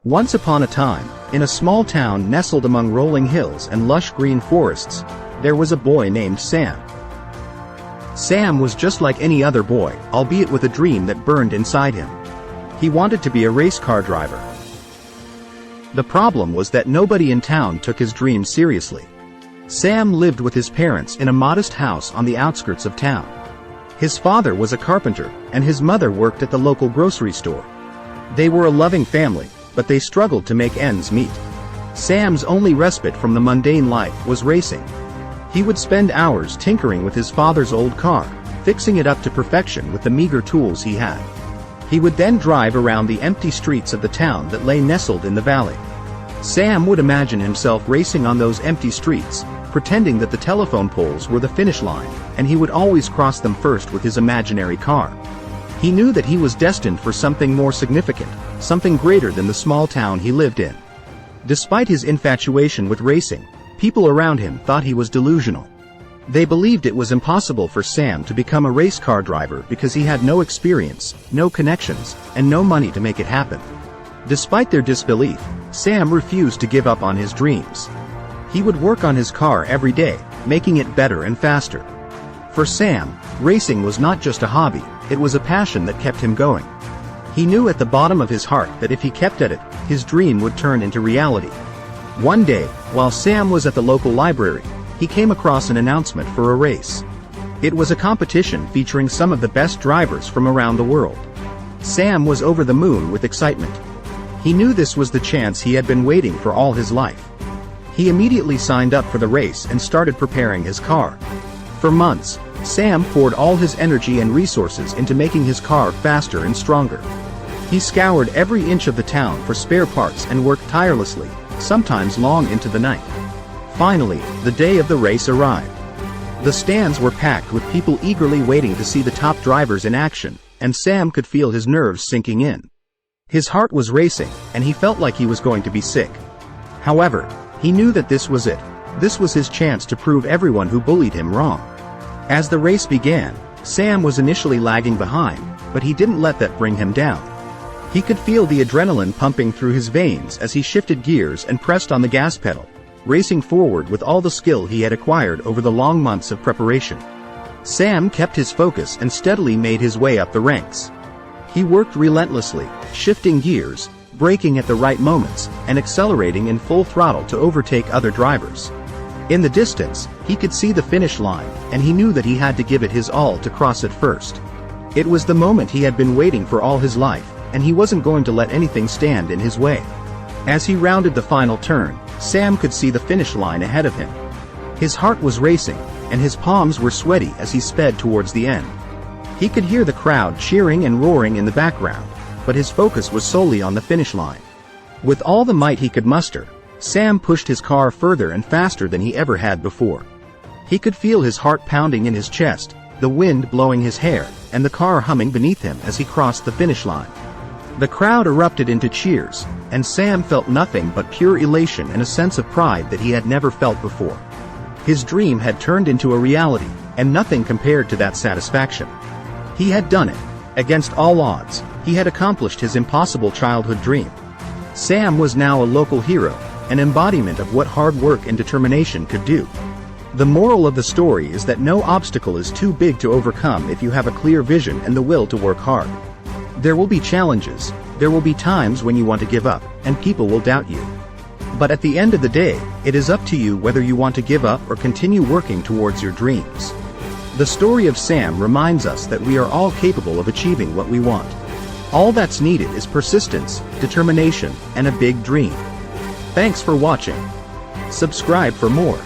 Once upon a time, in a small town nestled among rolling hills and lush green forests, there was a boy named Sam. Sam was just like any other boy, albeit with a dream that burned inside him. He wanted to be a race car driver. The problem was that nobody in town took his dream seriously. Sam lived with his parents in a modest house on the outskirts of town. His father was a carpenter, and his mother worked at the local grocery store. They were a loving family, but they struggled to make ends meet. Sam's only respite from the mundane life was racing. He would spend hours tinkering with his father's old car, fixing it up to perfection with the meager tools he had. He would then drive around the empty streets of the town that lay nestled in the valley. Sam would imagine himself racing on those empty streets, pretending that the telephone poles were the finish line, and he would always cross them first with his imaginary car. He knew that he was destined for something more significant, something greater than the small town he lived in. Despite his infatuation with racing, people around him thought he was delusional. They believed it was impossible for Sam to become a race car driver because he had no experience, no connections, and no money to make it happen. Despite their disbelief, Sam refused to give up on his dreams. He would work on his car every day, making it better and faster. For Sam, racing was not just a hobby, it was a passion that kept him going. He knew at the bottom of his heart that if he kept at it, his dream would turn into reality. One day, while Sam was at the local library, he came across an announcement for a race. It was a competition featuring some of the best drivers from around the world. Sam was over the moon with excitement. He knew this was the chance he had been waiting for all his life. He immediately signed up for the race and started preparing his car. For months, Sam poured all his energy and resources into making his car faster and stronger. He scoured every inch of the town for spare parts and worked tirelessly, sometimes long into the night. Finally, the day of the race arrived. The stands were packed with people eagerly waiting to see the top drivers in action, and Sam could feel his nerves sinking in. His heart was racing, and he felt like he was going to be sick. However, he knew that this was it. This was his chance to prove everyone who bullied him wrong. As the race began, Sam was initially lagging behind, but he didn't let that bring him down. He could feel the adrenaline pumping through his veins as he shifted gears and pressed on the gas pedal, racing forward with all the skill he had acquired over the long months of preparation. Sam kept his focus and steadily made his way up the ranks. He worked relentlessly, shifting gears, braking at the right moments, and accelerating in full throttle to overtake other drivers. In the distance, he could see the finish line, and he knew that he had to give it his all to cross it first. It was the moment he had been waiting for all his life, and he wasn't going to let anything stand in his way. As he rounded the final turn, Sam could see the finish line ahead of him. His heart was racing, and his palms were sweaty as he sped towards the end. He could hear the crowd cheering and roaring in the background, but his focus was solely on the finish line. With all the might he could muster, Sam pushed his car further and faster than he ever had before. He could feel his heart pounding in his chest, the wind blowing his hair, and the car humming beneath him as he crossed the finish line. The crowd erupted into cheers, and Sam felt nothing but pure elation and a sense of pride that he had never felt before. His dream had turned into a reality, and nothing compared to that satisfaction. He had done it. Against all odds, he had accomplished his impossible childhood dream. Sam was now a local hero, an embodiment of what hard work and determination could do. The moral of the story is that no obstacle is too big to overcome if you have a clear vision and the will to work hard. There will be challenges, there will be times when you want to give up, and people will doubt you. But at the end of the day, it is up to you whether you want to give up or continue working towards your dreams. The story of Sam reminds us that we are all capable of achieving what we want. All that's needed is persistence, determination, and a big dream. Thanks for watching. Subscribe for more.